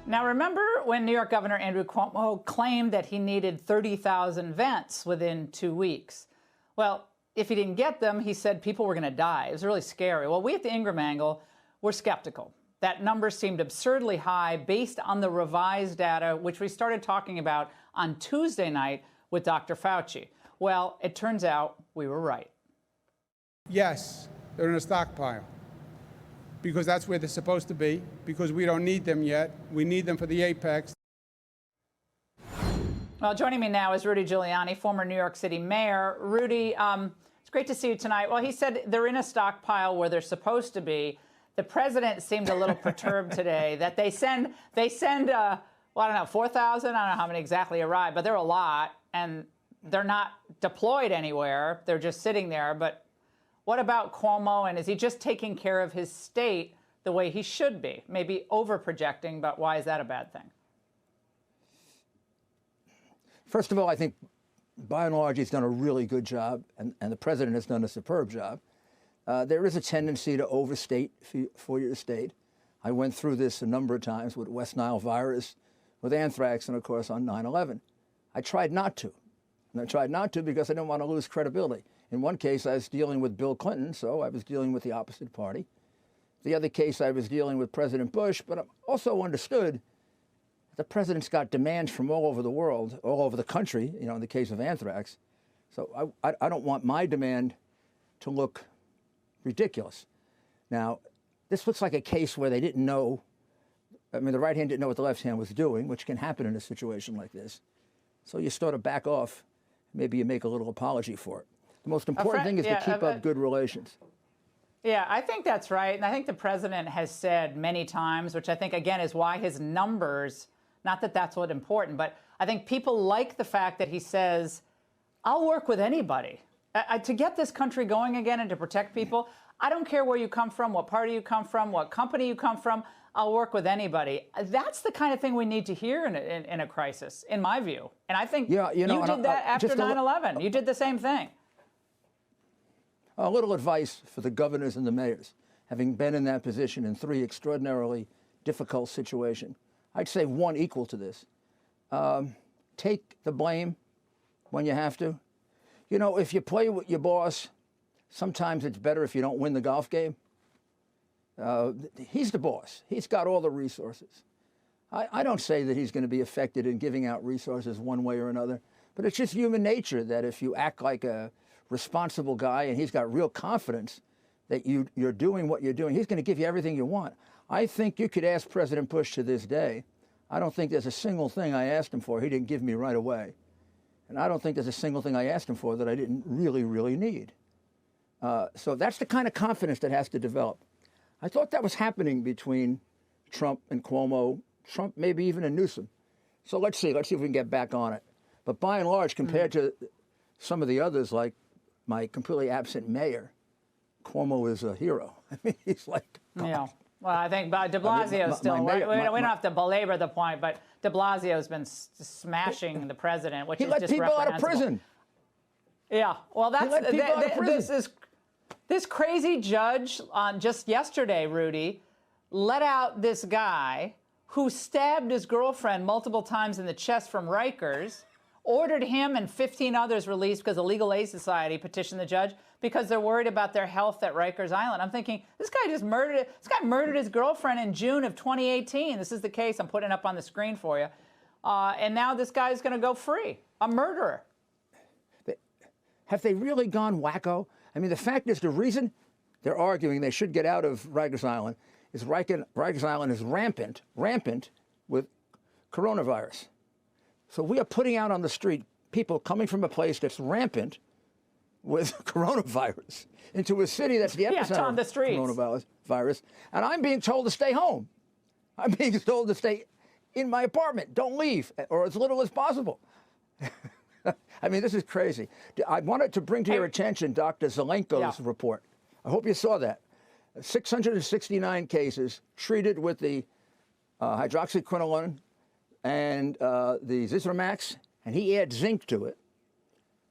Now, remember when New York Governor Andrew Cuomo claimed that he needed 30,000 vents within 2 weeks? Well, if he didn't get them, he said people were going to die. It was really scary. Well, we at the Ingram Angle were skeptical. That number seemed absurdly high based on the revised data, which we started talking about on Tuesday night with Dr. Fauci. Well, it turns out we were right. Yes, they're in a stockpile because that's where they're supposed to be, because we don't need them yet. We need them for the apex. Well, joining me now is Rudy Giuliani, former New York City mayor. Rudy, it's great to see you tonight. Well, he said they're in a stockpile where they're supposed to be. The president seemed a little perturbed today that they send well, I don't know, 4,000? I don't know how many exactly arrived, but they're a lot, and they're not deployed anywhere. They're just sitting there. But what about Cuomo, and is he just taking care of his state the way he should be? Maybe over-projecting, but why is that a bad thing? First of all, I think by and large he's done a really good job, and the president has done a superb job. There is a tendency to overstate for your state. I went through this a number of times with West Nile virus, with anthrax, and of course on 9/11. I tried not to. And I tried not to because I didn't want to lose credibility. In one case, I was dealing with Bill Clinton, so I was dealing with the opposite party. The other case, I was dealing with President Bush, but I also understood the president's got demands from all over the world, all over the country, in the case of anthrax. So I don't want my demand to look ridiculous. Now, this looks like a case where they didn't know, the right hand didn't know what the left hand was doing, which can happen in a situation like this. So you sort of back off. Maybe you make a little apology for it. The most important thing is to keep up good relations. Yeah, I think that's right. And I think the president has said many times, which I think, again, is why his numbers, not that that's what's important, but I think people like the fact that he says, I'll work with anybody. To get this country going again and to protect people, I don't care where you come from, what party you come from, what company you come from, I'll work with anybody. That's the kind of thing we need to hear in a crisis, in my view. And I think you did that after 9/11. You did the same thing. A little advice for the governors and the mayors, having been in that position in 3 extraordinarily difficult situations. I'd say one equal to this. Take the blame when you have to. If you play with your boss, sometimes it's better if you don't win the golf game. He's the boss. He's got all the resources. I don't say that he's going to be affected in giving out resources one way or another, but it's just human nature that if you act like a responsible guy and he's got real confidence that you're doing what you're doing, he's going to give you everything you want. I think you could ask President Bush to this day. I don't think there's a single thing I asked him for he didn't give me right away. And I don't think there's a single thing I asked him for that I didn't really, really need. So that's the kind of confidence that has to develop. I thought that was happening between Trump and Cuomo, Trump maybe even and Newsom. So let's see if we can get back on it. But by and large, compared to some of the others, like my completely absent mayor, Cuomo is a hero. I mean, he's like, God. Yeah. Well, I think de Blasio still, we don't have to belabor the point, but de Blasio has been smashing the president, which is just reprehensible. He let people out of prison. Yeah. Well, this crazy judge on just yesterday, Rudy, let out this guy who stabbed his girlfriend multiple times in the chest from Rikers, ordered him and 15 others released because the Legal Aid Society petitioned the judge because they're worried about their health at Rikers Island. I'm thinking, this guy murdered his girlfriend in June of 2018. This is the case I'm putting up on the screen for you. And now this guy's going to go free, a murderer. Have they really gone wacko? I mean, the fact is, the reason they're arguing they should get out of Rikers Island is Rikers Island is rampant with coronavirus. So we are putting out on the street people coming from a place that's rampant with coronavirus into a city that's the epicenter on the streets. Of coronavirus. And I'm being told to stay home. I'm being told to stay in my apartment. Don't leave, or as little as possible. I mean, this is crazy. I wanted to bring to your attention Dr. Zelenko's report. I hope you saw that. 669 cases treated with the hydroxyquinoline and the Zithromax, and he adds zinc to it.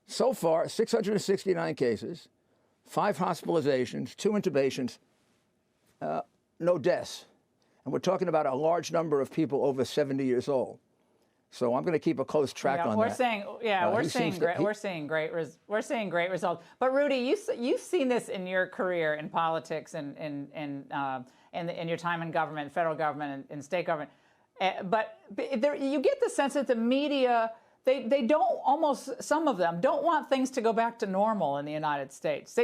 So far, 669 cases, 5 hospitalizations, 2 intubations, no deaths. And we're talking about a large number of people over 70 years old. So I'm going to keep a close track on we're that. We're seeing great results. But Rudy, you've seen this in your career in politics and in your time in government, federal government and state government. But you get the sense that the media, they don't, almost some of them don't want things to go back to normal in the United States.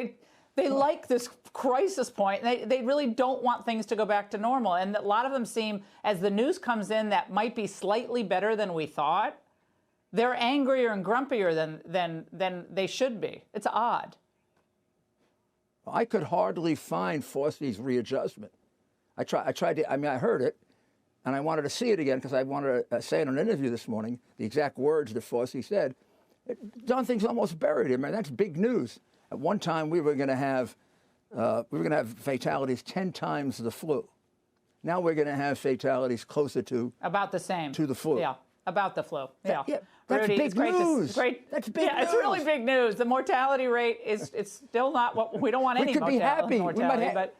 They like this crisis point. They really don't want things to go back to normal. And a lot of them seem, as the news comes in that might be slightly better than we thought, they're angrier and grumpier than they should be. It's odd. I could hardly find Fauci's readjustment. I tried to, I heard it, and I wanted to see it again because I wanted to say in an interview this morning the exact words that Fauci said. Jonathan's almost buried him, and that's big news. At one time, we were going to have fatalities 10 times the flu. Now we're going to have fatalities closer to about the same to the flu. Yeah, about the flu. Yeah, that's Rudy, big news. That's big news. It's really big news. The mortality rate is still not what we don't want any mortality. We could be happy. But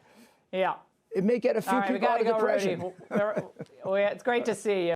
yeah, it may get a few people out of depression. Rudy. It's great to see you.